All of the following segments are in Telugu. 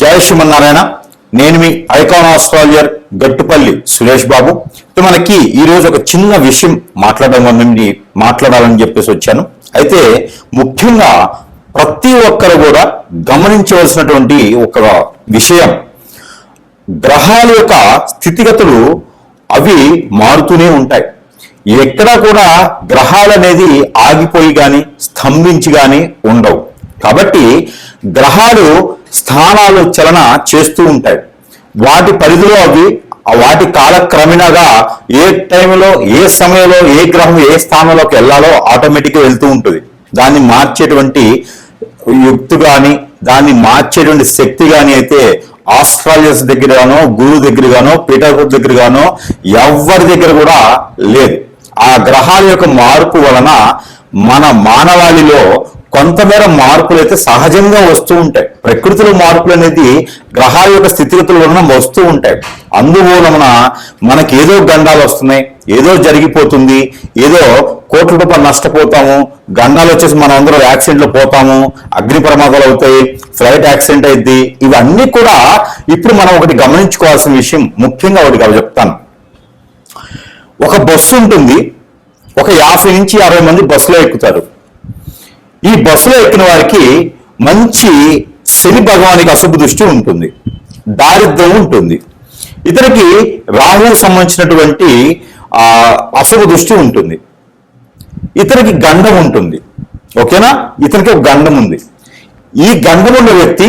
జయ శ్రీమన్నారాయణ. నేను మీ ఐకాన్ ఆస్ట్రాలజర్ గట్టుపల్లి సురేష్ బాబు. మనకి ఈరోజు ఒక చిన్న విషయం మాట్లాడాలని చెప్పేసి వచ్చాను. అయితే ముఖ్యంగా ప్రతి ఒక్కరు కూడా గమనించవలసినటువంటి ఒక విషయం, గ్రహాల యొక్క స్థితిగతులు అవి మారుతూనే ఉంటాయి. ఎక్కడా కూడా గ్రహాలు అనేది ఆగిపోయి కానీ స్తంభించి కానీ ఉండవు. కాబట్టి గ్రహాలు స్థానాలు చలన చేస్తూ ఉంటాయి. వాటి పరిధిలో అవి వాటి కాలక్రమేణాగా ఏ టైంలో ఏ సమయంలో ఏ గ్రహం ఏ స్థానంలోకి వెళ్ళాలో ఆటోమేటిక్గా వెళ్తూ ఉంటుంది. దాన్ని మార్చేటువంటి యుక్తి కానీ దాన్ని మార్చేటువంటి శక్తి కానీ అయితే ఆస్ట్రాలజర్స్ దగ్గర గానో గురువు దగ్గర గానో పీఠాధిపతి దగ్గర గానో ఎవరి దగ్గర కూడా లేదు. ఆ గ్రహాల యొక్క మార్పు వలన మన మానవాళిలో కొంతమేర మార్పులు అయితే సహజంగా వస్తూ ఉంటాయి. ప్రకృతిలో మార్పులు అనేది గ్రహాల యొక్క స్థితిగతుల వలన వస్తూ ఉంటాయి. అందువలన మనకి ఏదో గండాలు వస్తున్నాయి, ఏదో జరిగిపోతుంది, ఏదో కోట్ల రూపాయలు నష్టపోతాము, గండాలు వచ్చేసి మనం అందరూ యాక్సిడెంట్లు పోతాము, అగ్ని ప్రమాదాలు అవుతాయి, ఫ్లైట్ యాక్సిడెంట్ అయింది. ఇవన్నీ కూడా ఇప్పుడు మనం ఒకటి గమనించుకోవాల్సిన విషయం. ముఖ్యంగా ఒకటి చెప్తాను. ఒక బస్సు ఉంటుంది, ఒక 50 నుంచి 60 మంది బస్సులో ఎక్కుతారు. ఈ బస్సులో ఎక్కిన వారికి మంచి శని భగవానికి అశుభ దృష్టి ఉంటుంది, దారిద్ర్యం ఉంటుంది. ఇతనికి రాహువుకు సంబంధించినటువంటి అశుభ దృష్టి ఉంటుంది. ఇతనికి గండం ఉంటుంది. ఓకేనా? ఇతనికి ఒక గండం ఉంది. ఈ గండం ఉన్న వ్యక్తి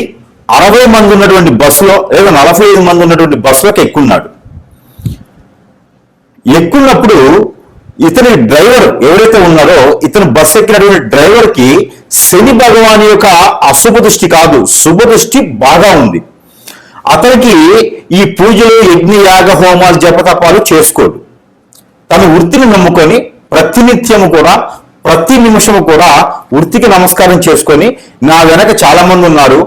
60 మంది ఉన్నటువంటి బస్సులో లేదా 45 మంది ఉన్నటువంటి బస్సులోకి ఎక్కున్నాడు. ఎక్కున్నప్పుడు ఇతని డ్రైవర్ ఎవరైతే ఉన్నారో ఇతను బస్సు ఎక్కినటువంటి డ్రైవర్ కి శని భగవాన్ యొక్క అశుభ దృష్టి కాదు, శుభ దృష్టి బాగా ఉంది. అతనికి ఈ పూజలు యజ్ఞ యాగ హోమాలు జపతపాలు చేసుకోడు. తన వృత్తిని నమ్ముకొని ప్రతినిత్యము కూడా ప్రతి నిమిషము కూడా వృత్తికి నమస్కారం చేసుకొని, నా వెనక చాలా మంది ఉన్నారు,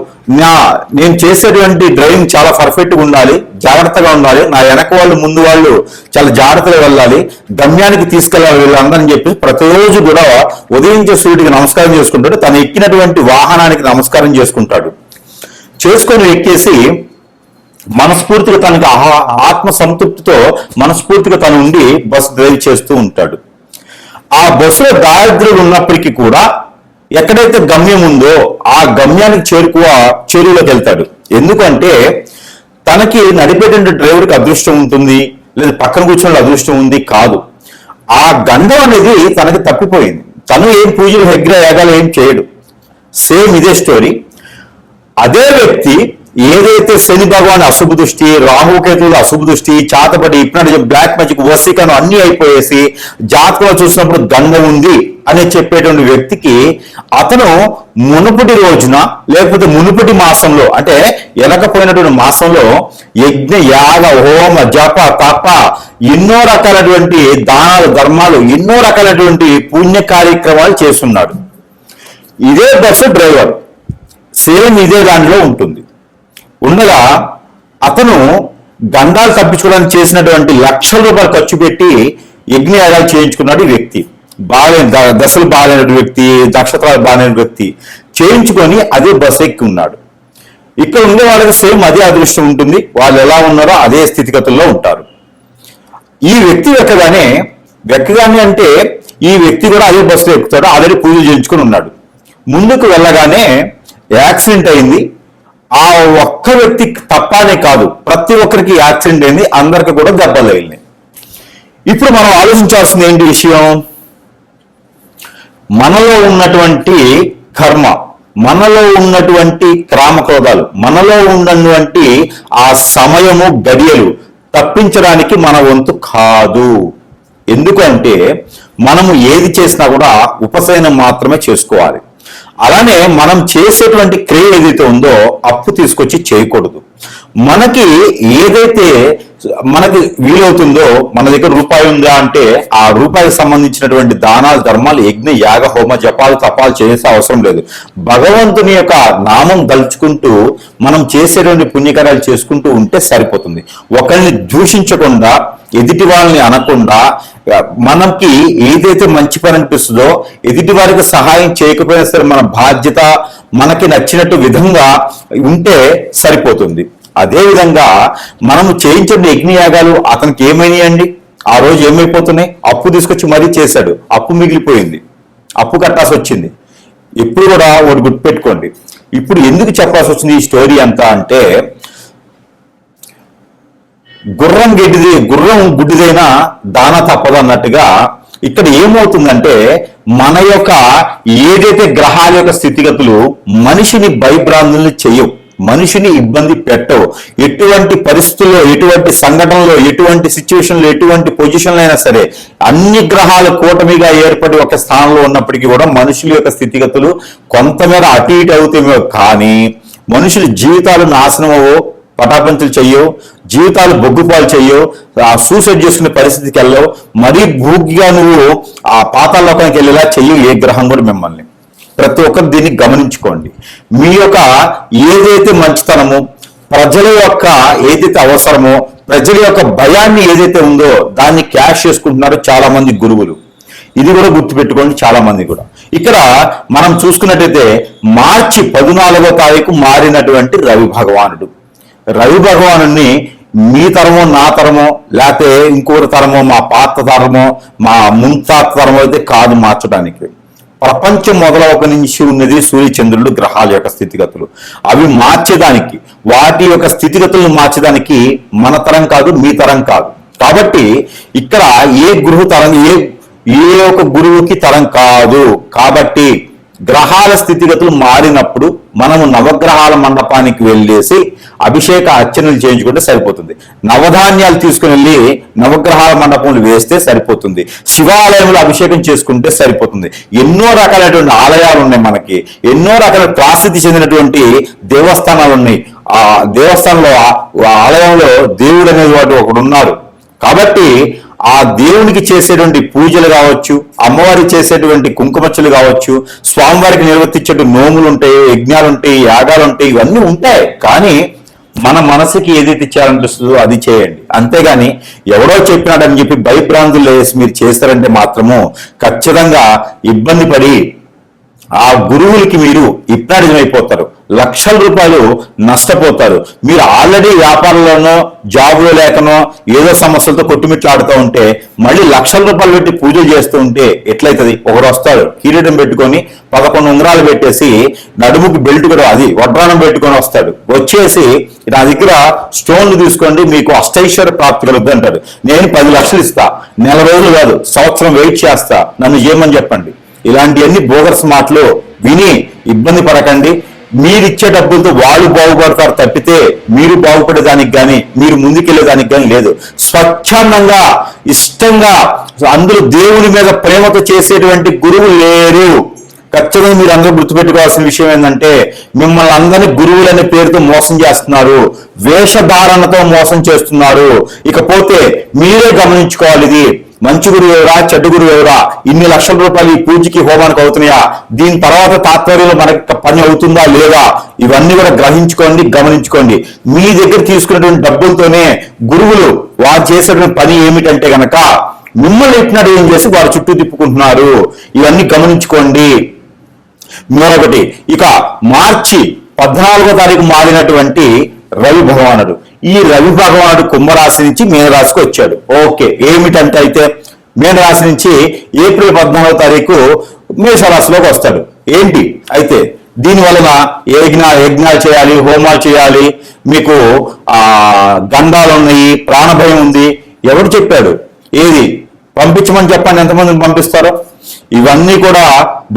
నేను చేసేటువంటి డ్రైవింగ్ చాలా పర్ఫెక్ట్గా ఉండాలి, జాగ్రత్తగా ఉండాలి, నా వెనక వాళ్ళు ముందు వాళ్ళు చాలా జాగ్రత్తగా వెళ్ళాలి, గమ్యానికి తీసుకెళ్ళాలి వీళ్ళందరని చెప్పి ప్రతిరోజు కూడా ఉదయించే సూర్యుడికి నమస్కారం చేసుకుంటాడు. తను ఎక్కినటువంటి వాహనానికి నమస్కారం చేసుకుంటాడు. చేసుకొని ఎక్కేసి మనస్ఫూర్తిగా తనకి ఆత్మ సంతృప్తితో మనస్ఫూర్తిగా తను ఉండి బస్సు డ్రైవ్ చేస్తూ ఉంటాడు. ఆ బస్సులో దారిద్ర్యం ఉన్నప్పటికీ కూడా ఎక్కడైతే గమ్యం ఉందో ఆ గమ్యానికి చేరువలోకి వెళ్తాడు. ఎందుకంటే తనకి నడిపేటువంటి డ్రైవర్కి అదృష్టం ఉంటుంది, లేదా పక్కన కూర్చొని అదృష్టం ఉంది కాదు. ఆ గండం అనేది తనకి తప్పిపోయింది. తను ఏం పూజలు హెగ్ర యాగాలు ఏం చేయడు. సేమ్ ఇదే స్టోరీ. అదే వ్యక్తి ఏదైతే శని భగవాన్ అశుభ దృష్టి, రాహుకేతువులు అశుభ దృష్టి, చాతపడి ఇప్పుడు బ్లాక్ మ్యాజిక్ వసీకరణ అన్ని అయిపోయేసి జాతకంలో చూసినప్పుడు గండం ఉంది అని చెప్పేటువంటి వ్యక్తికి అతను మునుపటి రోజున లేకపోతే మునుపటి మాసంలో అంటే వెనకపోయినటువంటి మాసంలో యజ్ఞ యాగ హోమ జప తప ఎన్నో రకాలటువంటి దానాలు ధర్మాలు ఎన్నో రకాలటువంటి పుణ్య కార్యక్రమాలు చేస్తున్నాడు. ఇదే బస్సు డ్రైవర్ సేమ్ ఇదే దానిలో ఉంటుంది. ఉండగా అతను గండాలు తప్పించుకోవడానికి చేసినటువంటి లక్షల రూపాయలు ఖర్చు పెట్టి యజ్ఞయాగాలు చేయించుకున్నాడు. ఈ వ్యక్తి దశలు బాగాలేని వ్యక్తి, నక్షత్రాలు బాగాలేని వ్యక్తి చేయించుకొని అదే బస్సు ఎక్కి ఉన్నాడు. ఇక్కడ ఉండే వాళ్ళకి సేమ్ అదే అదృష్టం ఉంటుంది. వాళ్ళు ఎలా ఉన్నారో అదే స్థితిగతుల్లో ఉంటారు. ఈ వ్యక్తి వెక్కగానే అంటే ఈ వ్యక్తి కూడా అదే బస్సులో ఎక్కుతాడు. ఆల్రెడీ పూజలు చేయించుకొని ఉన్నాడు. ముందుకు వెళ్ళగానే యాక్సిడెంట్ అయింది. ఆ ఒక్క వ్యక్తి తప్పనే కాదు, ప్రతి ఒక్కరికి యాక్సిడెంట్ అయింది, అందరికి కూడా దెబ్బలు తగిలినాయి. ఇప్పుడు మనం ఆలోచించాల్సింది ఏంటి విషయం? మనలో ఉన్నటువంటి కర్మ, మనలో ఉన్నటువంటి క్రామక్రోధాలు, మనలో ఉన్నటువంటి ఆ సమయము గడియలు తప్పించడానికి మన వంతు కాదు. ఎందుకంటే మనము ఏది చేసినా కూడా ఉపశమనం మాత్రమే చేసుకోవాలి. అలానే మనం చేసేటువంటి క్రియ ఏదైతే ఉందో అప్పు తీసుకొచ్చి చేయకూడదు. మనకి ఏదైతే మనకి వీలవుతుందో, మన దగ్గర రూపాయి ఉందా అంటే ఆ రూపాయికి సంబంధించినటువంటి దానాలు, ధర్మాలు, యజ్ఞ, యాగ, హోమ, జపాలు, తపాలు చేసే అవసరం లేదు. భగవంతుని యొక్క నామం దలుచుకుంటూ మనం చేసేటువంటి పుణ్యకార్యాలు చేసుకుంటూ ఉంటే సరిపోతుంది. ఒకరిని దూషించకుండా, ఎదుటి వాళ్ళని అనకుండా, మనకి ఏదైతే మంచి పని అనిపిస్తుందో ఎదుటి వారికి సహాయం చేయకపోయినా సరే మన బాధ్యత మనకి నచ్చినట్టు విధంగా ఉంటే సరిపోతుంది. అదేవిధంగా మనము చేయించిన యజ్ఞయాగాలు అతనికి ఏమైనాయండి? ఆ రోజు ఏమైపోతున్నాయి? అప్పు తీసుకొచ్చి మరీ చేశాడు, అప్పు మిగిలిపోయింది, అప్పు కట్టాల్సి వచ్చింది. ఎప్పుడు కూడా ఒకటి గుర్తుపెట్టుకోండి. ఇప్పుడు ఎందుకు చెప్పాల్సి వచ్చింది ఈ స్టోరీ అంతా అంటే, గుర్రం గుడ్డిదైనా దాన తప్పదు అన్నట్టుగా ఇక్కడ ఏమవుతుందంటే, మన యొక్క ఏదైతే గ్రహాల యొక్క స్థితిగతులు మనిషిని భయభ్రాంతుల్ని చేయవు, మనిషిని ఇబ్బంది పెట్టవు. ఎటువంటి పరిస్థితుల్లో, ఎటువంటి సంఘటనలో, ఎటువంటి సిచ్యువేషన్లో, ఎటువంటి పొజిషన్లో అయినా సరే అన్ని గ్రహాలు కూటమిగా ఏర్పడి ఒక స్థానంలో ఉన్నప్పటికీ కూడా మనుషుల యొక్క స్థితిగతులు కొంతమేర అటు ఇటు అవుతామో కానీ మనుషుల జీవితాలు నాశనం అవ్వవు, పటాపంచులు చెయ్యవు, జీవితాలు బొగ్గుపాలు చెయ్యవు, సూసైడ్ చేసుకునే పరిస్థితికి వెళ్ళవు, మరీ భూగిగా నువ్వు ఆ పాతాళలోకానికి వెళ్ళేలా చెయ్యవు ఏ గ్రహం కూడా మిమ్మల్ని. ప్రతి ఒక్కరు దీన్ని గమనించుకోండి. మీ యొక్క ఏదైతే మంచితనమో, ప్రజల యొక్క ఏదైతే అవసరమో, ప్రజల యొక్క భయాన్ని ఏదైతే ఉందో దాన్ని క్యాష్ చేసుకుంటున్నారు చాలా మంది గురువులు. ఇది కూడా గుర్తుపెట్టుకోండి చాలా మంది కూడా. ఇక్కడ మనం చూసుకున్నట్టయితే మార్చి 14వ తారీఖు మారినటువంటి రవి భగవానుడు. రవి భగవానుడిని మీ తరమో, నా తరమో, లేకపోతే ఇంకొకరి తరమో, మా పాత తరమో, మా ముంతాత తరమో అయితే కాదు మార్చడానికి. ప్రపంచం మొదలవక నుంచి ఉన్నది సూర్యచంద్రుడు, గ్రహాల యొక్క స్థితిగతులు. అవి మార్చేదానికి, వాటి యొక్క స్థితిగతులను మార్చేదానికి మన తరం కాదు, మీ తరం కాదు. కాబట్టి ఇక్కడ ఏ గురువు తరం, ఏ ఒక గురువుకి తరం కాదు. కాబట్టి గ్రహాల స్థితిగతులు మారినప్పుడు మనము నవగ్రహాల మండపానికి వెళ్ళేసి అభిషేక అర్చనలు చేయించుకుంటే సరిపోతుంది. నవధాన్యాలు తీసుకుని వెళ్ళి నవగ్రహాల మండపంలో వేస్తే సరిపోతుంది. శివాలయంలో అభిషేకం చేసుకుంటే సరిపోతుంది. ఎన్నో రకాలైనటువంటి ఆలయాలు ఉన్నాయి మనకి, ఎన్నో రకాల ప్రసిద్ధి చెందినటువంటి దేవస్థానాలు ఉన్నాయి. ఆ దేవస్థానంలో, ఆలయంలో దేవుడు అనేది వాడు ఒకడు ఉన్నారు. కాబట్టి ఆ దేవునికి చేసేటువంటి పూజలు కావచ్చు, అమ్మవారికి చేసేటువంటి కుంకుమచ్చలు కావచ్చు, స్వామివారికి నిర్వర్తించే నోములు ఉంటాయి, యజ్ఞాలు ఉంటాయి, యాగాలు ఉంటాయి, ఇవన్నీ ఉంటాయి. కానీ మన మనసుకి ఏదైతే ఇచ్చారనిపిస్తుందో అది చేయండి. అంతేగాని ఎవడో చెప్పినాడని చెప్పి భయభ్రాంతులు వేసి మీరు చేస్తారంటే మాత్రము ఖచ్చితంగా ఇబ్బంది పడి ఆ గురువులకి మీరు హిప్నాటిజం అయిపోతారు, లక్షల రూపాయలు నష్టపోతారు. మీరు ఆల్రెడీ వ్యాపారంలోనో, జాబులో లేకనో ఏదో సమస్యలతో కొట్టుమిట్లాడుతూ ఉంటే మళ్ళీ లక్షల రూపాయలు పెట్టి పూజలు చేస్తూ ఉంటే ఎట్లయితుంది? ఒకడు వస్తాడు కిరీటం పెట్టుకొని 11 ఉంగరాలు పెట్టేసి నడుముకి బెల్ట్ కూడా, అది వడ్రానం పెట్టుకొని వస్తాడు. వచ్చేసి నా దగ్గర స్టోన్లు తీసుకోండి మీకు అష్టైశ్వర్య ప్రాప్తి కలుగుతుంది అంటాడు. నేను 10 లక్షలు ఇస్తా, నెల రోజులు కాదు సంవత్సరం వెయిట్ చేస్తా, నన్ను చేయమని చెప్పండి. ఇలాంటివన్నీ బోగర్స్ మాటలు విని ఇబ్బంది పడకండి. మీరిచ్చే డబ్బులతో వాళ్ళు బాగుపడతారు తప్పితే మీరు బాగుపడేదానికి కానీ, మీరు ముందుకెళ్ళేదానికి కానీ లేదు. స్వచ్ఛందంగా, ఇష్టంగా, అందరూ దేవుని మీద ప్రేమతో చేసేటువంటి గురువు లేరు. ఖచ్చితంగా మీరు అందరూ గుర్తుపెట్టుకోవాల్సిన విషయం ఏంటంటే, మిమ్మల్ని అందరినీ గురువులనే పేరుతో మోసం చేస్తున్నారు, వేషధారణతో మోసం చేస్తున్నారు. ఇకపోతే మీరే గమనించుకోవాలి, ఇది మంచి గురువు ఎవరా, చెడ్డ గురువు ఎవరా, ఇన్ని లక్షల రూపాయలు ఈ పూజకి హోమానికి అవుతున్నాయా, దీని తర్వాత తాత్పర్యంలో మనకి పని అవుతుందా లేదా, ఇవన్నీ కూడా గ్రహించుకోండి, గమనించుకోండి. మీ దగ్గర తీసుకున్నటువంటి డబ్బులతోనే గురువులు వారు చేసేటువంటి పని ఏమిటంటే గనక మిమ్మల్ని ఎట్టినట్టు ఏం చేసి వారు చుట్టూ తిప్పుకుంటున్నారు. ఇవన్నీ గమనించుకోండి. మరొకటి, ఇక మార్చి 14వ తారీఖు మారినటువంటి రవి భగవానుడు. ఈ రవి భగవానుడు కుంభరాశి నుంచి మీనరాశికి వచ్చాడు. ఓకే, ఏమిటంటే అయితే మీనరాశి నుంచి ఏప్రిల్ 14వ తారీఖు మేషరాశిలోకి వస్తాడు. ఏంటి అయితే దీని వలన యజ్ఞాలు చేయాలి, హోమాలు చేయాలి, మీకు గండాలు ఉన్నాయి, ప్రాణభయం ఉంది. ఎవరు చెప్పాడు? ఏది పంపించమని చెప్పండి, ఎంతమందిని పంపిస్తారో? ఇవన్నీ కూడా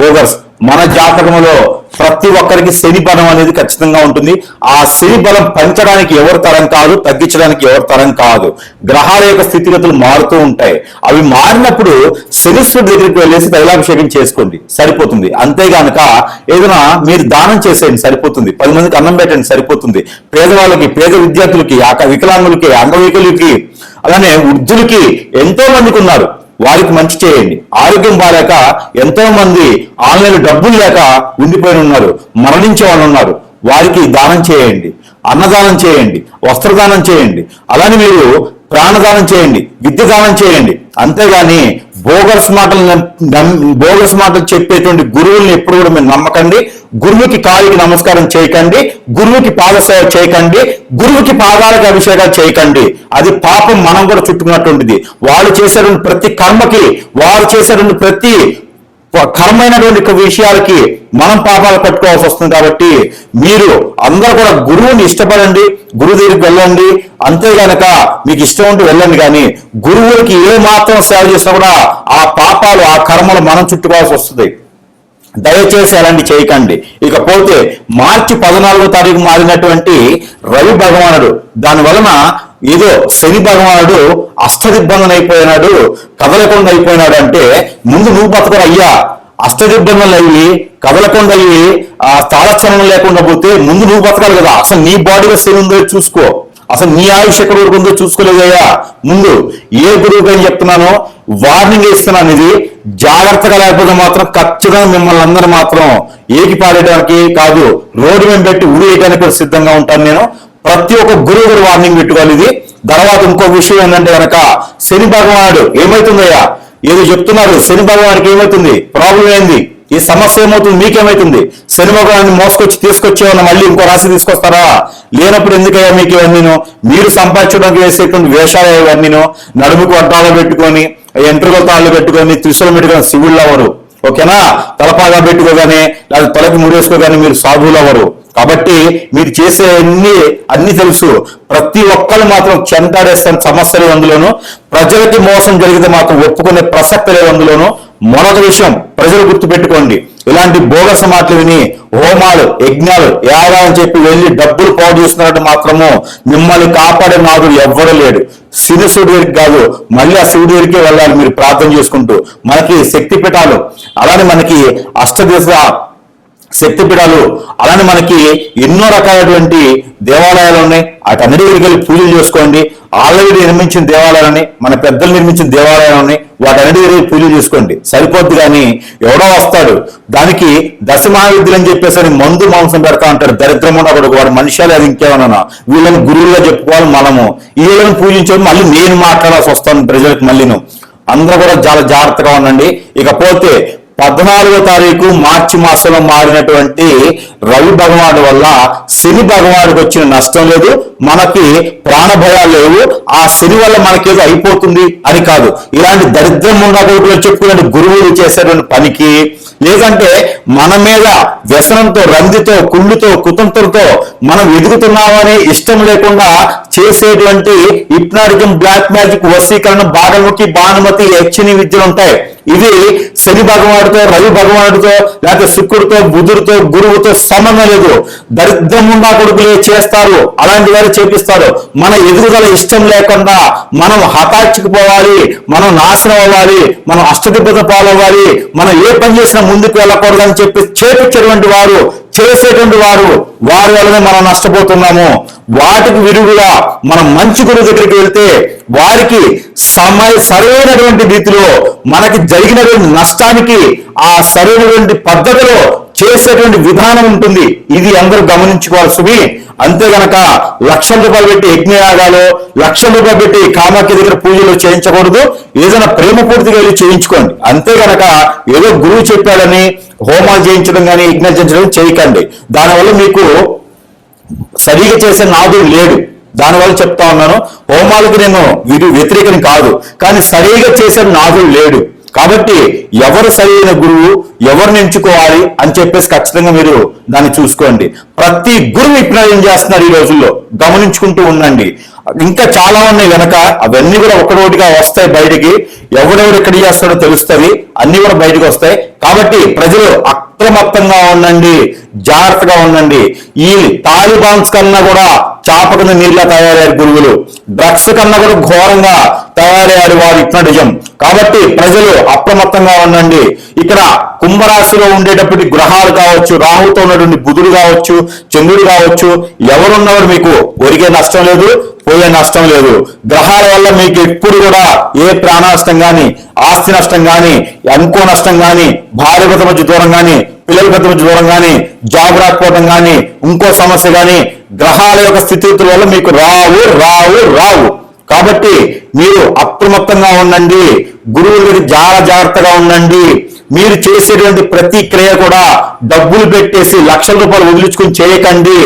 బోగస్. మన జాతకంలో ప్రతి ఒక్కరికి శని బలం అనేది ఖచ్చితంగా ఉంటుంది. ఆ శని బలం పెంచడానికి ఎవరి తరం కాదు, తగ్గించడానికి ఎవరి తరం కాదు. గ్రహాల యొక్క స్థితిగతులు మారుతూ ఉంటాయి. అవి మారినప్పుడు శనీశ్వరుడి దగ్గరికి వెళ్ళేసి తైలాభిషేకం చేసుకోండి, సరిపోతుంది. అంతేగానక ఏదైనా మీరు దానం చేసేయండి, సరిపోతుంది. 10 మందికి అన్నం పెట్టండి, సరిపోతుంది. పేదవాళ్ళకి, పేద విద్యార్థులకి, వికలాంగులకి, అంగవైకల్యులకి, అలానే వృద్ధులకి ఎంతో మందికి ఉన్నారు, వారికి మంచి చేయండి. ఆరోగ్యం బాగాలేక ఎంతో మంది ఆన్లైన్ డబ్బులు లేక ఉండిపోయి ఉన్నారు, మరణించే వాళ్ళు ఉన్నారు, వారికి దానం చేయండి. అన్నదానం చేయండి, వస్త్రదానం చేయండి, అలానే మీరు ప్రాణదానం చేయండి, విద్య దానం చేయండి. అంతేగాని బోగస్ మాటలు చెప్పేటువంటి గురువుల్ని ఎప్పుడు కూడా మీరు నమ్మకండి. గురువుకి కాలికి నమస్కారం చేయకండి, గురువుకి పాదసేవ చేయకండి, గురువుకి పాదాలకు అభిషేకాలు చేయకండి. అది పాపం మనం కూడా చుట్టుకున్నటువంటిది. వాళ్ళు చేసేటువంటి ప్రతి కర్మకి, వారు చేసేటువంటి ప్రతి కర్మైనటువంటి విషయాలకి మనం పాపాలు కట్టుకోవాల్సి వస్తుంది. కాబట్టి మీరు అందరూ కూడా గురువుని ఇష్టపడండి, గురువు దగ్గరికి వెళ్ళండి. అంతేగానక మీకు ఇష్టం ఉంటే వెళ్ళండి, కానీ గురువులకి ఏ మాత్రం సేవ చేసినా కూడా ఆ పాపాలు, ఆ కర్మలు మనం చుట్టుకోవాల్సి వస్తుంది. దయచేసి అలాంటి చేయకండి. ఇకపోతే మార్చి 14వ తారీఖు మారినటువంటి రవి భగవానుడు, దాని వలన ఏదో శని భగవానుడు అష్టదిగ్బంధన అయిపోయినాడు, కదలకుండా అయిపోయినాడు అంటే ముందు నువ్వు బతకరు అయ్యా. అష్టదిగ్బంధనలు అయ్యి, కదలకుండా అయ్యి, ఆ తాళచలనం లేకుండా పోతే ముందు నువ్వు బతకాలి కదా. అసలు నీ బాడీలో శని ఉందో చూసుకో, అసలు నీ ఆయుష్ ఎక్కడ వరకు ఉందో చూసుకోలేదయ్యా. ముందు ఏ గురువుకి అని చెప్తున్నానో వార్నింగ్ ఇస్తున్నాను. ఇది జాగ్రత్తగా లేకపోతే మాత్రం ఖచ్చితంగా మిమ్మల్ని అందరూ మాత్రం ఏకి పాడేయడానికి కాదు, రోడ్డు మీద పెట్టి ఉడియడానికి కూడా సిద్ధంగా ఉంటాను నేను. ప్రతి ఒక్క గురువు గారు వార్నింగ్ పెట్టుకోవాలి. ఇది తర్వాత ఇంకో విషయం ఏంటంటే కనుక శని భగవానుడు ఏమవుతుందయ్యా, ఏదో చెప్తున్నారు, శని భగవానికి ఏమవుతుంది, ప్రాబ్లం ఏంది, ఈ సమస్య ఏమవుతుంది, మీకేమవుతుంది? శని భగవాన్ని మోసుకొచ్చి తీసుకొచ్చేవన్నా మళ్ళీ ఇంకో రాశి తీసుకొస్తారా? లేనప్పుడు ఎందుకయ్యా మీకు ఇవన్నీను? మీరు సంపాదించడానికి వేసేటువంటి వేషాలు ఇవన్నీను, నడుముకు అడ్డాలు పెట్టుకొని, ఎంట్రుకల తాళ్ళు పెట్టుకొని, త్రిశూలం పెట్టుకొని శివుళ్ళు అవ్వరు. ఓకేనా? తలపాగా పెట్టుకోగానే లేదా తలకి ముడేసుకోగానే మీరు సాధువులు అవ్వరు. కాబట్టి మీరు చేసే అన్ని తెలుసు. ప్రతి ఒక్కరు మాత్రం చెంటాడేస్తాను సమస్యలు అందులోను. ప్రజలకి మోసం జరిగితే మాత్రం ఒప్పుకునే ప్రసక్తి లేదు అందులోను. మరొక విషయం ప్రజలు గుర్తుపెట్టుకోండి, ఇలాంటి బోగస మాటలు విని హోమాలు, యజ్ఞాలు, యాగాలని చెప్పి వెళ్ళి డబ్బులు పాడు చేస్తున్నట్టు మాత్రము మిమ్మల్ని కాపాడే నాదుడు ఎవ్వడూ లేడు. శివుడి దగ్గరికి కాదు, మళ్ళీ ఆ శివుడి దగ్గరికే వెళ్ళాలి మీరు ప్రార్థన చేసుకుంటూ. మనకి శక్తి పీఠాలు, అలానే మనకి అష్టదిశ శక్తిపీఠాలు, అలానే మనకి ఎన్నో రకాలైనటువంటి దేవాలయాలు ఉన్నాయి. వాటన్నిటి దగ్గరికి వెళ్ళి పూజలు చేసుకోండి. ఆల్రెడీ నిర్మించిన దేవాలయాలని, మన పెద్దలు నిర్మించిన దేవాలయాలని, వాటన్నిటి దగ్గర పూజలు చేసుకోండి, సరిపోద్ది. కానీ ఎవడో వస్తాడు, దానికి దశమహావిద్యులు అని చెప్పేసి మందు మాంసం పెడతా అంటాడు, దరిద్రం ఉన్నప్పుడు వాడు మనుషులు అది ఇంకేమన్నా. వీళ్ళని గురువులుగా చెప్పుకోవాలి మనము. వీళ్ళని పూజించడం మళ్ళీ నేను మాట్లాడాల్సి వస్తాను ప్రజలకు. మళ్ళీను అందరూ కూడా చాలా జాగ్రత్తగా ఉండండి. ఇకపోతే 14వ తారీఖు మార్చి మాసంలో మారినటువంటి రవి భగవానుడు వల్ల శని భగవానుడికి వచ్చిన నష్టం లేదు, మనకి ప్రాణ భయాలు లేవు. ఆ శని వల్ల మనకేదో అయిపోతుంది అని కాదు. ఇలాంటి దరిద్రం ఉండకూడదు చెప్పుకునే గురువులు చేసేటువంటి పనికి, లేదంటే మన మీద వ్యసనంతో, రందితో, కుళ్ళుతో, కుతంత్రంతో మనం ఎదుగుతున్నామని ఇష్టం లేకుండా చేసేటువంటి హిప్నాటిజం, బ్లాక్ మ్యాజిక్, వశీకరణ, బాణముఖి, భానుమతి, యక్షిణి విద్యలు ఉంటాయి. ఇవి శని భగవానుడితో, రవి భగవానుడితో, లేకపోతే శుక్రుడితో, బుధుడితో, గురువుతో సంబంధం లేదు. దరిద్రం ఉండా కొడుకులే చేస్తారు, అలాంటి వారు చేపిస్తారు. మన ఎదుగుదల ఇష్టం లేకుండా మనం హఠాత్తుకుపోవాలి, మనం నాశనం అవ్వాలి, మనం అష్టదిబ్బత పాలవ్వాలి, మనం ఏ పని చేసినా ముందుకు వెళ్ళకూడదని చెప్పి చేపించేటువంటి వారు, చేసేటువంటి వారు, వారి వల్లనే మనం నష్టపోతున్నాము. వాటికి విరుగుగా మనం మంచి గురువు దగ్గరికి వెళ్తే వారికి సరైనటువంటి రీతిలో మనకి జరిగినటువంటి నష్టానికి ఆ సరైనటువంటి పద్ధతిలో చేసేటువంటి విధానం ఉంటుంది. ఇది అందరూ గమనించుకోవాలి సుమి. అంతే గనక ₹1,00,000 పెట్టి యజ్ఞయాగాలు, ₹1,00,000 పెట్టి కామాఖ్య దగ్గర పూజలు చేయించకూడదు. ఏదైనా ప్రేమ పూర్తిగా వెళ్ళి చేయించుకోండి. అంతే గనక ఏదో గురువు చెప్పాడని హోమాలు చేయించడం కానీ, యజ్ఞాలు చేయించడం చేయకండి. దానివల్ల మీకు సరిగా చేసే నాదుడు లేడు. దానివల్ల చెప్తా ఉన్నాను, హోమాలకి నేను వ్యతిరేకం కాదు, కానీ సరిగా చేసే నాదుడు లేడు. కాబట్టి ఎవరు సరైన గురువు, ఎవరిని ఎంచుకోవాలి అని చెప్పేసి ఖచ్చితంగా మీరు దాన్ని చూసుకోండి. ప్రతి గురువు ఇప్పుడు ఏం చేస్తున్నారు ఈ రోజుల్లో గమనించుకుంటూ ఉండండి. ఇంకా చాలా ఉన్నాయి వెనక, అవన్నీ కూడా ఒకటోటిగా వస్తాయి బయటికి. ఎవడెవడు ఎక్కడ చేస్తాడో తెలుస్తుంది, అన్ని కూడా బయటకు వస్తాయి. కాబట్టి ప్రజలు అప్రమత్తంగా ఉండండి, జాగ్రత్తగా ఉండండి. ఈ తాలిబాన్స్ కన్నా కూడా చాపకన నీళ్ళ తయారయ్యారు గురువులు, డ్రగ్స్ కన్నా కూడా ఘోరంగా తయారయ్యారు వారు నిజం. కాబట్టి ప్రజలు అప్రమత్తంగా ఉండండి. ఇక్కడ కుంభరాశిలో ఉండేటప్పటి గ్రహాలు కావచ్చు, రాహుతో ఉన్నటువంటి బుధుడు కావచ్చు, చంద్రుడు కావచ్చు, ఎవరున్నవారు మీకు ఒరిగే నష్టం లేదు, పోయే నష్టం లేదు. గ్రహాల వల్ల మీకు ఎప్పుడు కూడా ఏ ప్రాణ నష్టం కానీ, ఆస్తి నష్టం కానీ, అనుకో నష్టం కానీ, భార్య భర్త మధ్య దూరం కానీ, పిల్లల పెద్ద మధ్య దూరం కానీ, జాబ్ రాకపోవడం కానీ, ఇంకో సమస్య కానీ గ్రహాల యొక్క స్థితిగతుల వల్ల మీకు రావు రావు రావు. కాబట్టి మీరు అప్రమత్తంగా ఉండండి, గురువుల దగ్గర చాలా జాగ్రత్తగా ఉండండి. మీరు చేసేటువంటి ప్రతి క్రియ కూడా డబ్బులు పెట్టేసి లక్షల రూపాయలు వదిలించుకుని చేయకండి.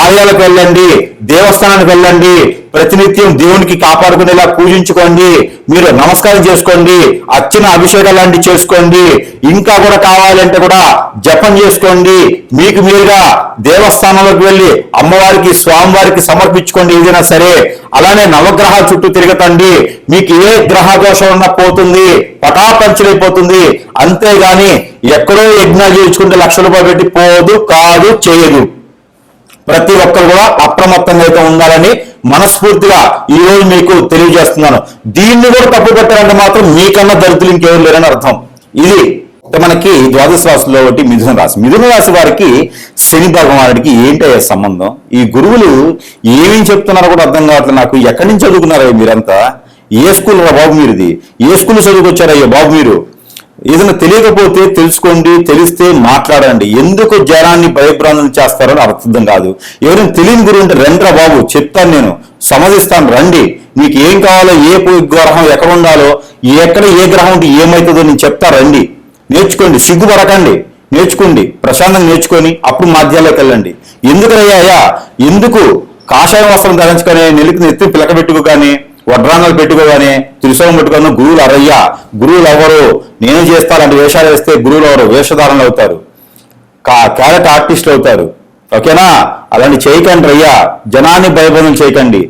ఆలయాలకు వెళ్ళండి, దేవస్థానానికి వెళ్ళండి, ప్రతినిత్యం దేవునికి కాపాడుకునేలా పూజించుకోండి, మీరు నమస్కారం చేసుకోండి, అర్చన అభిషేకాలు లాంటివి చేసుకోండి. ఇంకా కూడా కావాలంటే కూడా జపం చేసుకోండి. మీకు మీరుగా దేవస్థానంలోకి వెళ్ళి అమ్మవారికి, స్వామివారికి సమర్పించుకోండి ఏదైనా సరే. అలానే నవగ్రహాల చుట్టూ తిరగతండి. మీకు ఏ గ్రహ దోషం ఉన్నా పోతుంది, పటాపంచలైపోతుంది. అంతేగాని ఎక్కడో యజ్ఞాలు చేయించుకుంటే లక్షల రూపాయలు పెట్టి పోదు, కాదు, చేయదు. ప్రతి ఒక్కరు కూడా అప్రమత్తంగా అయితే ఉండాలని మనస్ఫూర్తిగా ఈ రోజు మీకు తెలియజేస్తున్నాను. దీన్ని కూడా తప్పు పెట్టాలంటే మాత్రం మీకన్నా దరిద్రులు ఇంకేం లేరని అర్థం. ఇది మనకి ద్వాదశ రాశిలో ఒకటి మిథున రాశి. మిథున రాశి వారికి శని భగవానుడికి ఏంటయ్యే సంబంధం? ఈ గురువులు ఏమేం చెప్తున్నారో కూడా అర్థం కావట్లేదు నాకు. ఎక్కడి నుంచి చదువుకున్నారో మీరంతా? ఏ స్కూల్ రా బాబు మీరుది? ఏ స్కూల్ చదువుకొచ్చారయ్యో బాబు మీరు? ఏదైనా తెలియకపోతే తెలుసుకోండి, తెలిస్తే మాట్లాడండి. ఎందుకు జనాన్ని భయభ్రాంతం చేస్తారని అర్థం కాదు. ఎవరైనా తెలియని గురువు అంటే రండిరా బాబు, చెప్తాను, నేను సమధిస్తాను, రండి. మీకు ఏం కావాలో, ఏ గ్రహం ఎక్కడ ఉండాలో, ఎక్కడ ఏ గ్రహం ఉంటే ఏమవుతుందో నేను చెప్తా, రండి. నేర్చుకోండి, సిగ్గుపడకండి, నేర్చుకోండి, ప్రశాంతంగా నేర్చుకొని అప్పుడు మాధ్యాల్లోకి వెళ్ళండి. ఎందుకయ్యా, ఎందుకు కాషాయం వస్త్రం ధరించుకొని నెలికి ఎత్తి పిలక పెట్టుకోగానే, వడ్రాంగాలు పెట్టుకోగానే, త్రిశూలం పెట్టుకోగానే గురువులు అరయ్యా, గురువులు ఎవరు? నేను చేస్తానంటే వేషాలు వేస్తే గురువులు ఎవరు? వేషధారణలు అవుతారు, క్యారెక్టర్ ఆర్టిస్టులు అవుతారు. ఓకేనా? అలాంటి చేయకండి అయ్యా, జనాన్ని భయభ్రాంతం చేయకండి.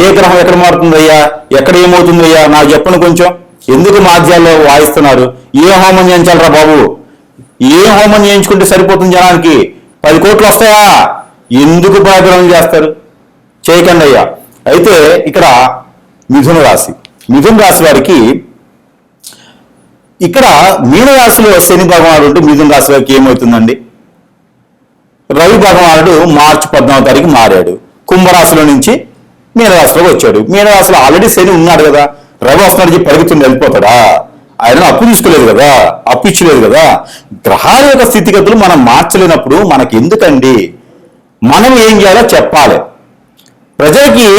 ఏ గ్రహం ఎక్కడ మారుతుంది అయ్యా, ఎక్కడ ఏమవుతుంది అయ్యా నాకు చెప్పండి కొంచెం. ఎందుకు మాధ్యాల్లో వాయిస్తున్నారు? ఏ హోమం చేయించాలరా బాబు? ఏ హోమం చేయించుకుంటే సరిపోతుంది జనానికి? 10 కోట్లు వస్తాయా? ఎందుకు భయభ్రాంతం చేస్తారు? చేయకండి అయ్యా. అయితే ఇక్కడ మిథున రాశి, మిథున రాశి వారికి ఇక్కడ మీనరాశిలో శని భగవానుడు ఉంటే మిథున రాశి వారికి ఏమవుతుందండి? రవి భగవానుడు మార్చి 14వ తారీఖు మారాడు, కుంభరాశిలో నుంచి మీనరాశిలోకి వచ్చాడు. మీనరాశిలో ఆల్రెడీ శని ఉన్నాడు కదా, రవి వస్తున్నాడు పరుగుతుంది వెళ్ళిపోతాడా? ఆయన అప్పు తీసుకోలేదు కదా, అప్పు ఇచ్చలేదు కదా. గ్రహాల యొక్క స్థితిగతులు మనం మార్చలేనప్పుడు మనకి ఎందుకండి? మనం ఏం చేయాలో చెప్పాలి. ప్రజలకి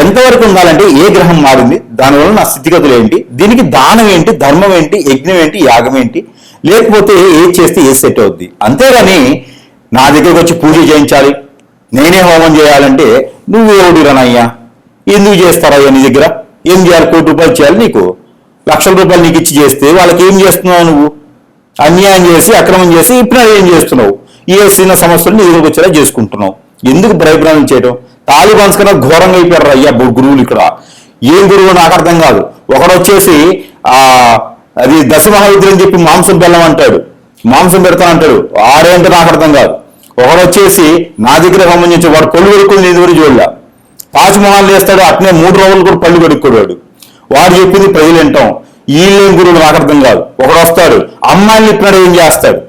ఎంతవరకు ఉండాలంటే ఏ గ్రహం మారింది, దానివల్ల నా స్థితిగతులు ఏంటి, దీనికి దానం ఏంటి, ధర్మం ఏంటి, యజ్ఞం ఏంటి, యాగం ఏంటి, లేకపోతే ఏది చేస్తే ఏ సెట్ అవుద్ది. అంతేగాని నా దగ్గరకు వచ్చి పూజ చేయించాలి, నేనే హోమం చేయాలంటే నువ్వేవుడిరనయ్యా, ఎందుకు చేస్తారయ్యా? నీ దగ్గర ఏం చేయాలి? 1 కోటి రూపాయలు చేయాలి, నీకు లక్షల రూపాయలు నీకు ఇచ్చి చేస్తే వాళ్ళకి ఏం చేస్తున్నావు? నువ్వు అన్యాయం చేసి, అక్రమం చేసి ఇప్పుడు ఏం చేస్తున్నావు? ఏ చిన్న సమస్యలు నీ దగ్గరకు వచ్చేలా చేసుకుంటున్నావు. ఎందుకు భయభ్రాంతం చేయడం? తాలిబాన్స్ కన్నా ఘోరంగా అయిపోయారు అయ్యా గురువులు. ఇక్కడ ఏం గురువు నాకు అర్థం కాదు. ఒకడు వచ్చేసి అది దశమహావిద్యులు అని చెప్పి మాంసం బెల్లం అంటాడు, మాంసం పెడతానంటాడు, ఆడేంటే నాకు అర్థం కాదు. ఒకడు వచ్చేసి నా దగ్గర సంబంధించి వాడు పళ్ళు కొడుకుని నీ దగ్గర చూడలే, తాజ్మహల్ వేస్తాడు, అట్నే 3 రోజులు కూడా పళ్ళు కొడుక్కోడాడు. వాడు చెప్పింది ప్రజలు వింటాం. వీళ్ళేం గురువులు నాకు అర్థం కాదు. ఒకడు వస్తాడు అమ్మాయిని ఇప్పినాడు ఏం చేస్తాడు,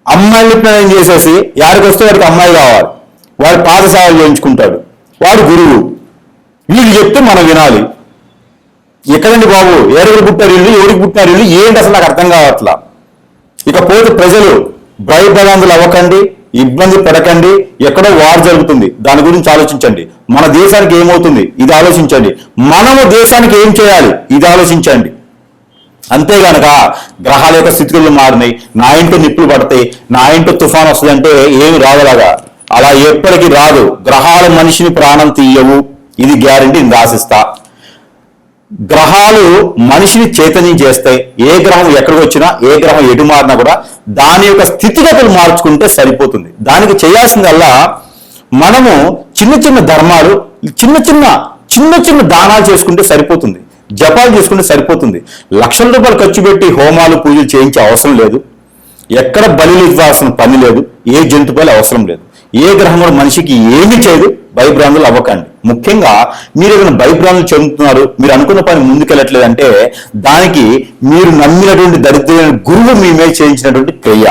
అమ్మాయిని ఇప్పినాడు ఏం చేసేసి యాడికి వస్తే వాడికి అమ్మాయి కావాలి, వాడు పాదసేవలు చేయించుకుంటాడు, వాడు గురువు. వీళ్ళు చెప్తే మనం వినాలి. ఎక్కడండి బాబు? ఏడుగురు పుట్టారు వీళ్ళు, ఎవరికి పుట్టారు వీళ్ళు, ఏంటి అసలు నాకు అర్థం కావట్లా. ఇకపోతే ప్రజలు భయభ్రాంతులు అవ్వకండి, ఇబ్బంది పడకండి. ఎక్కడో వార్ జరుగుతుంది, దాని గురించి ఆలోచించండి. మన దేశానికి ఏమవుతుంది ఇది ఆలోచించండి. మనము దేశానికి ఏం చేయాలి ఇది ఆలోచించండి. అంతేగానక గ్రహాల యొక్క స్థితిగతులు మారినాయి, నా ఇంట్లో నిప్పులు పడతాయి, నా ఇంట్లో తుఫాన్ వస్తుందంటే ఏమి రాదలాగా. అలా ఎప్పటికీ రాదు. గ్రహాలు మనిషిని ప్రాణం తీయవు, ఇది గ్యారంటీ, నేను రాసిస్తా. గ్రహాలు మనిషిని చైతన్యం చేస్తాయి. ఏ గ్రహం ఎక్కడికి వచ్చినా, ఏ గ్రహం ఎటు మారినా కూడా దాని యొక్క స్థితిగతులు మార్చుకుంటే సరిపోతుంది. దానికి చేయాల్సిందల్లా మనము చిన్న చిన్న ధర్మాలు, చిన్న చిన్న దానాలు చేసుకుంటే సరిపోతుంది. జపాలు చేసుకుంటే సరిపోతుంది. లక్షల రూపాయలు ఖర్చు పెట్టి హోమాలు పూజలు చేయించే అవసరం లేదు. ఎక్కడ బలిలు ఇవ్వాల్సిన పని లేదు. ఏ జంతు బలి అవసరం లేదు. ఏ గ్రహం కూడా మనిషికి ఏమీ చేయదు. భయభ్రాంతులు అవ్వకండి. ముఖ్యంగా మీరు ఏదైనా భయభ్రాంతులు చెందుతున్నారు, మీరు అనుకున్న పని ముందుకెళ్ళట్లేదంటే దానికి మీరు నమ్మినటువంటి దరిద్రమైన గురువు మీ మీద చేయించినటువంటి క్రియ.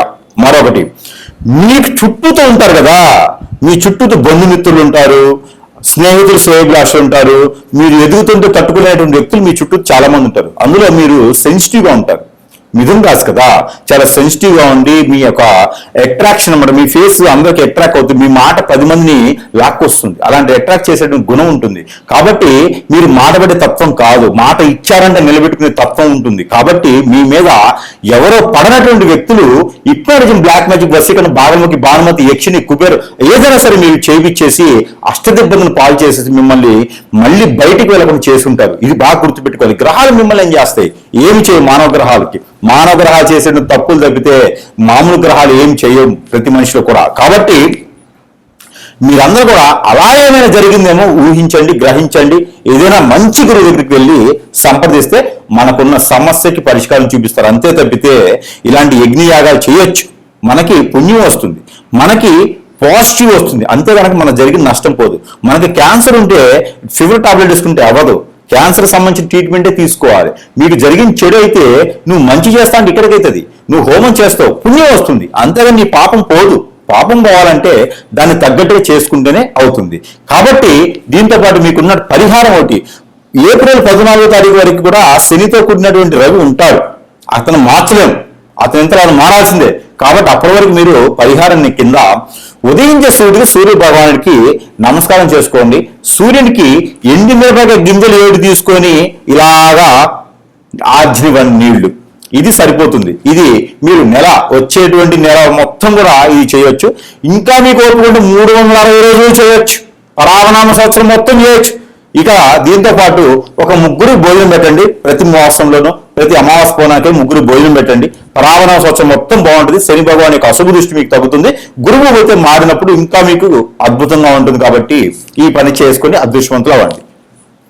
మరొకటి, మీకు చుట్టూతో ఉంటారు కదా, మీ చుట్టూతో బంధుమిత్రులు ఉంటారు, స్నేహితులు, శ్రేయభిలాషులు ఉంటారు. మీరు ఎదుగుతుంటే తట్టుకునేటువంటి వ్యక్తులు మీ చుట్టూ చాలా మంది ఉంటారు. అందులో మీరు సెన్సిటివ్గా ఉంటారు. మిథున రాశి కదా, చాలా సెన్సిటివ్ గా ఉండి మీ యొక్క అట్రాక్షన్ అన్నమాట, మీ ఫేస్ అందరికి అట్రాక్ట్ అవుతుంది, మీ మాట 10 మందిని లాక్కొస్తుంది. అలాంటి అట్రాక్ట్ చేసేటువంటి గుణం ఉంటుంది. కాబట్టి మీరు మాటపడే తత్వం కాదు, మాట ఇచ్చారంటే నిలబెట్టుకునే తత్వం ఉంటుంది. కాబట్టి మీ మీద ఎవరో పడనటువంటి వ్యక్తులు హిప్నోటిజం, బ్లాక్ మ్యాజిక్, వశీకరణ, భాగముఖి, భానుమతి, యక్షిని, కుబేరు ఏదైనా సరే మీరు చేయించేసి అష్టదిబ్బలను పాలు చేసేసి మిమ్మల్ని మళ్ళీ బయటికి వెళ్ళకుండా చేసుంటారు. ఇది బాగా గుర్తుపెట్టుకోవాలి. గ్రహాలు మిమ్మల్ని ఏం చేస్తాయి? ఏమి చేయవు. మానవ గ్రహాలు చేసే తప్పులు తప్పితే మామూలు గ్రహాలు ఏం చేయవు ప్రతి మనిషిలో కూడా. కాబట్టి మీరందరూ కూడా అలా ఏమైనా జరిగిందేమో ఊహించండి, గ్రహించండి. ఏదైనా మంచి గురువు దగ్గరికి వెళ్ళి సంప్రదిస్తే మనకున్న సమస్యకి పరిష్కారం చూపిస్తారు. అంతే తప్పితే ఇలాంటి యజ్ఞయాగాలు చేయొచ్చు, మనకి పుణ్యం వస్తుంది, మనకి పాజిటివ్ వస్తుంది. అంతే కనుక మనకు జరిగిన నష్టం పోదు. మనకి క్యాన్సర్ ఉంటే ఫీవర్ టాబ్లెట్ వేసుకుంటే అవ్వదు. క్యాన్సర్ సంబంధించిన ట్రీట్మెంటే తీసుకోవాలి. మీకు జరిగిన చెడు అయితే నువ్వు మంచి చేస్తా అంటే ఇక్కడికి అవుతుంది. నువ్వు హోమం చేస్తావు, పుణ్యం వస్తుంది. అంతేగాని నీ పాపం పోదు. పాపం పోవాలంటే దాన్ని తగ్గట్టుగా చేసుకుంటేనే అవుతుంది. కాబట్టి దీంతో పాటు మీకున్న పరిహారం ఒకటి, ఏప్రిల్ 14వ తారీఖు వరకు కూడా శనితో కూడినటువంటి రవి ఉంటాడు. అతను మార్చలేము, అతని ఎంత మారాల్సిందే. కాబట్టి అప్పటి వరకు మీరు పరిహారాన్ని కింద ఉదయించే సూర్య భగవానుడికి నమస్కారం చేసుకోండి. సూర్యునికి ఎండి మిరపకాయ గింజలు 7 తీసుకొని ఇలాగా ఆర్జినివ్వండి నీళ్లు. ఇది సరిపోతుంది. ఇది మీరు వచ్చేటువంటి నెల మొత్తం కూడా ఇది చేయొచ్చు. ఇంకా మీకు ఓపుకుంటే 360 రోజులు చేయొచ్చు. పరావనామ సంవత్సరం మొత్తం చేయొచ్చు. ఇక దీంతో పాటు ఒక 3 భోజనం పెట్టండి. ప్రతి మాసంలోనూ ప్రతి అమావాస్య పోనాకే 3 భోజనం పెట్టండి. పరావనామ సంవత్సరం మొత్తం బాగుంటుంది. శని భగవాన్ యొక్క అశుభ దృష్టి మీకు తగ్గుతుంది. గురువు అయితే మారినప్పుడు ఇంకా మీకు అద్భుతంగా ఉంటుంది. కాబట్టి ఈ పని చేసుకొని అదృష్టవంతులు అవ్వండి.